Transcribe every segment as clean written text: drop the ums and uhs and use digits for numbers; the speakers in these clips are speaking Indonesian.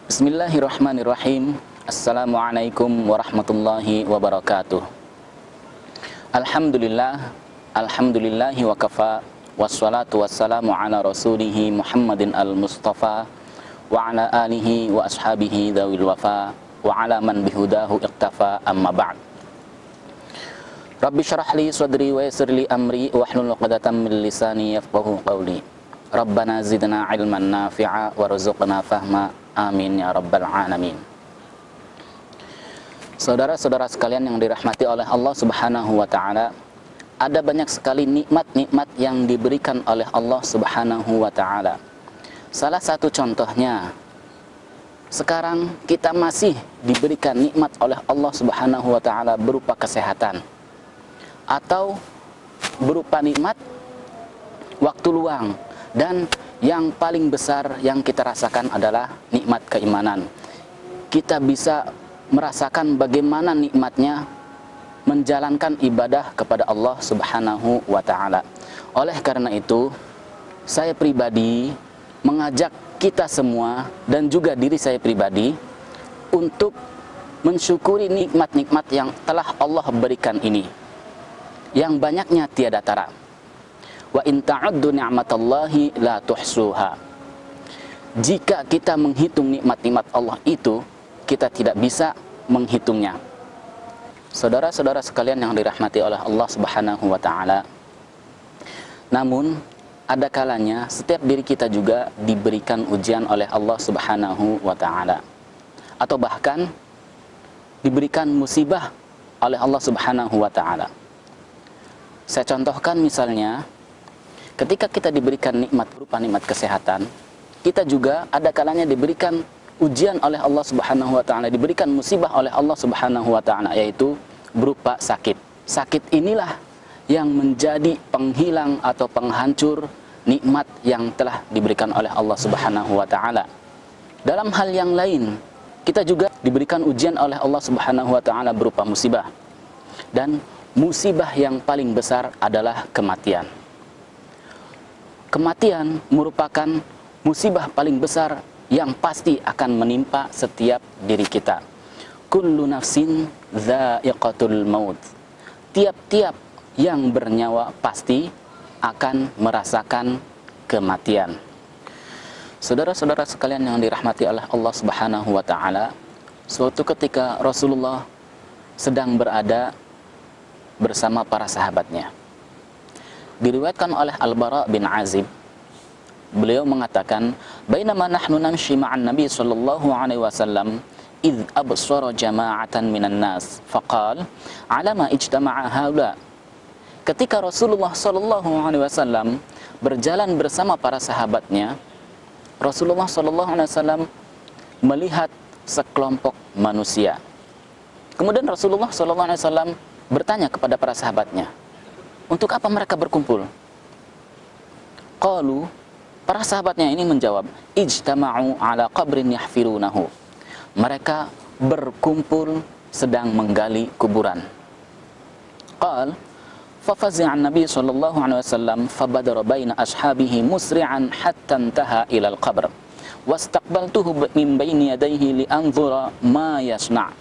Bismillahirrahmanirrahim. Assalamualaikum warahmatullahi wabarakatuh. Alhamdulillahi wa kafa, wassalatu wassalamu ala rasulihi Muhammadin al-Mustafa wa ala alihi wa ashabihi dhawil wafa wa ala man bihudahu iqtafa, amma ba'd. Rabbi syrah li sadri wa yassir li amri wahlul 'uqdatam min lisani yafqahu qawli. Rabbana zidna ilman nafi'a warzuqna fahma, amin ya rabbal alamin. Saudara-saudara sekalian yang dirahmati oleh Allah Subhanahu wa ta'ala, ada banyak sekali nikmat-nikmat yang diberikan oleh Allah Subhanahu wa ta'ala. Salah satu contohnya, sekarang kita masih diberikan nikmat oleh Allah Subhanahu wa ta'ala berupa kesehatan, atau berupa nikmat waktu luang. Dan yang paling besar yang kita rasakan adalah nikmat keimanan. Kita bisa merasakan bagaimana nikmatnya menjalankan ibadah kepada Allah Subhanahu wa ta'ala. Oleh karena itu, saya pribadi mengajak kita semua dan juga diri saya pribadi untuk mensyukuri nikmat-nikmat yang telah Allah berikan ini, yang banyaknya tiada tara. Wa in ta'uddu ni'matallahi la tuhsuha. Jika kita menghitung nikmat-nikmat Allah itu, kita tidak bisa menghitungnya. Saudara-saudara sekalian yang dirahmati oleh Allah Subhanahu wa ta'ala, namun ada kalanya setiap diri kita juga diberikan ujian oleh Allah Subhanahu wa ta'ala, atau bahkan diberikan musibah oleh Allah Subhanahu wa ta'ala. Saya contohkan misalnya, ketika kita diberikan nikmat berupa nikmat kesehatan, kita juga ada kalanya diberikan ujian oleh Allah Subhanahu wa ta'ala, diberikan musibah oleh Allah Subhanahu wa ta'ala, yaitu berupa sakit. Sakit inilah yang menjadi penghilang atau penghancur nikmat yang telah diberikan oleh Allah Subhanahu wa ta'ala. Dalam hal yang lain, kita juga diberikan ujian oleh Allah Subhanahu wa ta'ala berupa musibah. Dan musibah yang paling besar adalah kematian. Kematian merupakan musibah paling besar yang pasti akan menimpa setiap diri kita. Kullu nafsin dha'iqatul maut. Tiap-tiap yang bernyawa pasti akan merasakan kematian. Saudara-saudara sekalian yang dirahmati oleh Allah Subhanahu wa ta'ala, suatu ketika Rasulullah sedang berada bersama para sahabatnya. Diriwayatkan oleh Al-Bara bin Azib, beliau mengatakan, bainama nahnu namshi ma'an Nabi sallallahu alaihi wasallam idh absara jama'atan minan nas faqal alama ijtama'a haula. Ketika Rasulullah sallallahu alaihi wasallam berjalan bersama para sahabatnya, Rasulullah sallallahu alaihi wasallam melihat sekelompok manusia. Kemudian Rasulullah sallallahu alaihi wasallam bertanya kepada para sahabatnya, untuk apa mereka berkumpul? Qalu, para sahabatnya ini menjawab, ijtama'u ala qabrin yahfirunahu. Mereka berkumpul sedang menggali kuburan. Qal, fafazi'a an-nabi sallallahu alaihi wasallam fabadara baina ashabihi musri'an hatta intaha ila al-qabr. Wastaqbaltuhu min baini yadayhi li'anzura ma yasna'.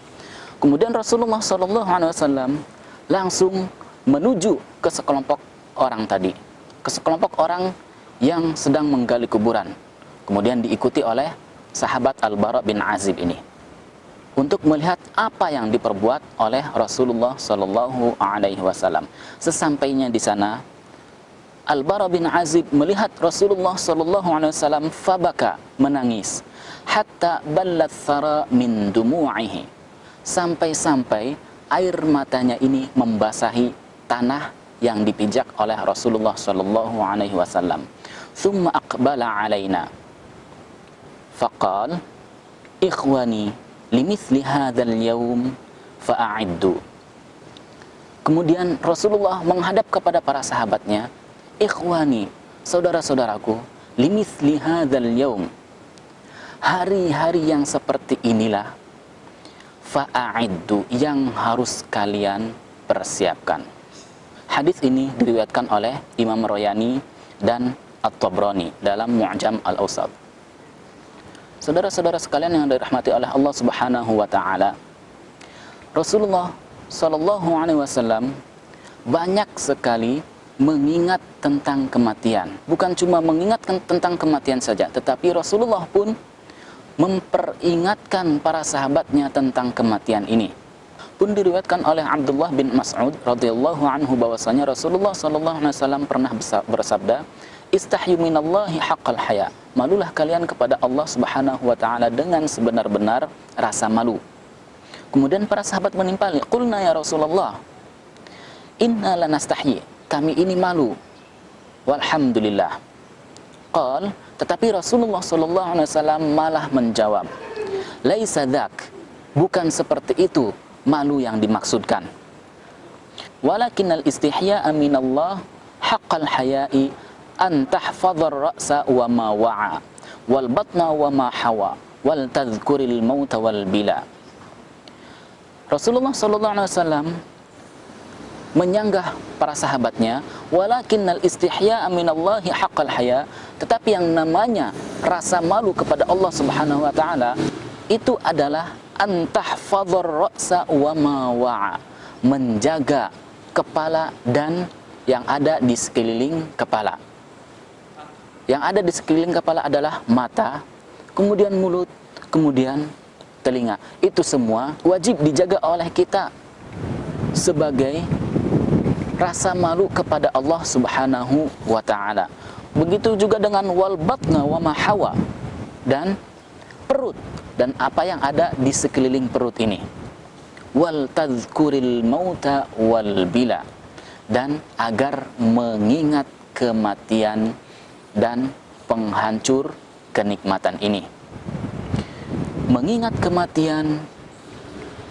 Kemudian Rasulullah sallallahu alaihi wasallam langsung menuju ke sekelompok orang tadi, ke sekelompok orang yang sedang menggali kuburan. Kemudian diikuti oleh sahabat Al-Bara bin Azib ini untuk melihat apa yang diperbuat oleh Rasulullah Sallallahu Alaihi Wasallam. Sesampainya di sana, Al-Bara bin Azib melihat Rasulullah Sallallahu Alaihi Wasallam, fabaka, menangis, hatta ballat thara min dumu'ihi, sampai-sampai air matanya ini membasahi tanah yang dipijak oleh Rasulullah sallallahu alaihi wasallam. Thumma aqbala alaina faqal ikhwani limithli hadzal yaum fa'iddu. Kemudian Rasulullah menghadap kepada para sahabatnya, ikhwani, saudara-saudaraku, limithli hadzal yaum, hari-hari yang seperti inilah, fa'iddu, yang harus kalian persiapkan. Hadis ini diriwayatkan oleh Imam Royani dan At-Tabrani dalam Mu'jam Al-Awsat. Saudara-saudara sekalian yang dirahmati oleh Allah Subhanahu wa taala, Rasulullah sallallahu alaihi wasallam banyak sekali mengingat tentang kematian. Bukan cuma mengingatkan tentang kematian saja, tetapi Rasulullah pun memperingatkan para sahabatnya tentang kematian ini. Pun diriwayatkan oleh Abdullah bin Mas'ud radhiyallahu anhu bahwasanya Rasulullah sallallahu alaihi wasallam pernah bersabda, "Istahyu minallahi haqqal haya." Malulah kalian kepada Allah Subhanahu wa taala dengan sebenar-benar rasa malu. Kemudian para sahabat menimpali, "Qulna ya Rasulullah, inna lanastahyi." Kami ini malu. Walhamdulillah. Qal, tetapi Rasulullah sallallahu alaihi wasallam malah menjawab, "Laisa dzak." Bukan seperti itu malu yang dimaksudkan. Walakinnal istihya'a minallah haqqal haya'i an tahfadhar ra'sa wa ma wa'a wal batna wa ma hawa wal tadhkuril mauta wal bila. Rasulullah sallallahu alaihi wasallam menyanggah para sahabatnya, walakinnal istihya'a minallahi haqqal haya, tetapi yang namanya rasa malu kepada Allah Subhanahu wa taala itu adalah antahfadhar ra'sa wa ma wa'a, menjaga kepala dan yang ada di sekeliling kepala. Yang ada di sekeliling kepala adalah mata, kemudian mulut, kemudian telinga. Itu semua wajib dijaga oleh kita sebagai rasa malu kepada Allah Subhanahu wa taala. Begitu juga dengan wal batna wa ma hawa, dan perut dan apa yang ada di sekeliling perut ini. Wal tadhkuril mauta wal bila, dan agar mengingat kematian dan penghancur kenikmatan ini. Mengingat kematian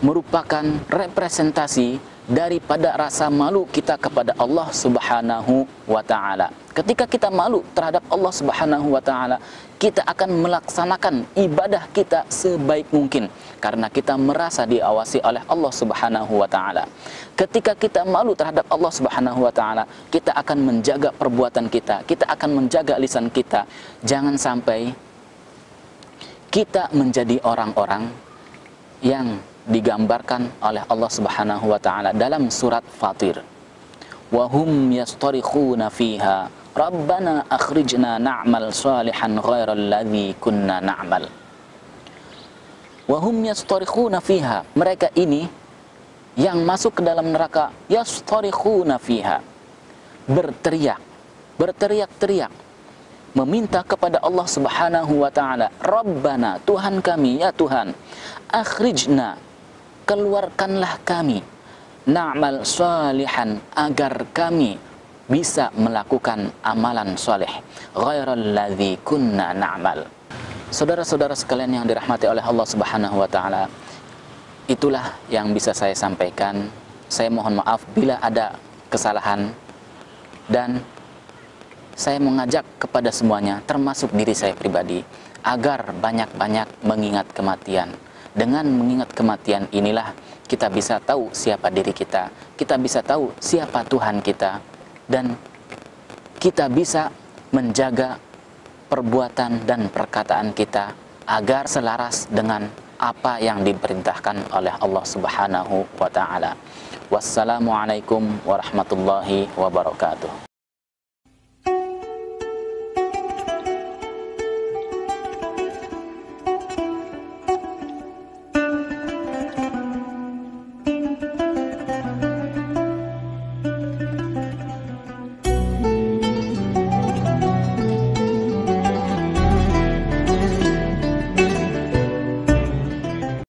merupakan representasi daripada rasa malu kita kepada Allah Subhanahu wa taala. Ketika kita malu terhadap Allah Subhanahu wa taala, kita akan melaksanakan ibadah kita sebaik mungkin karena kita merasa diawasi oleh Allah Subhanahu wa taala. Ketika kita malu terhadap Allah Subhanahu wa taala, kita akan menjaga perbuatan kita, kita akan menjaga lisan kita. Jangan sampai kita menjadi orang-orang yang digambarkan oleh Allah Subhanahu wa taala dalam surat Fatir. Wa hum yastarikhuna fiha rabbana akhrijna na'mal salihan ghairal ladzi kunna na'mal. Wa hum yastarikhuna fiha, mereka ini yang masuk ke dalam neraka, yastarikhuna fiha, berteriak-teriak meminta kepada Allah Subhanahu wa taala, Rabbana, Tuhan kami, ya Tuhan, akhrijna, keluarkanlah kami, na'mal salihan, agar kami bisa melakukan amalan soleh, ghairal ladzi kunna na'mal. Saudara-saudara sekalian yang dirahmati oleh Allah Subhanahu wa taala, itulah yang bisa saya sampaikan. Saya mohon maaf bila ada kesalahan, dan saya mengajak kepada semuanya, termasuk diri saya pribadi, agar banyak-banyak mengingat kematian. Dengan mengingat kematian inilah kita bisa tahu siapa diri kita, kita bisa tahu siapa Tuhan kita, dan kita bisa menjaga perbuatan dan perkataan kita agar selaras dengan apa yang diperintahkan oleh Allah Subhanahu wa taala. Wassalamualaikum warahmatullahi wabarakatuh.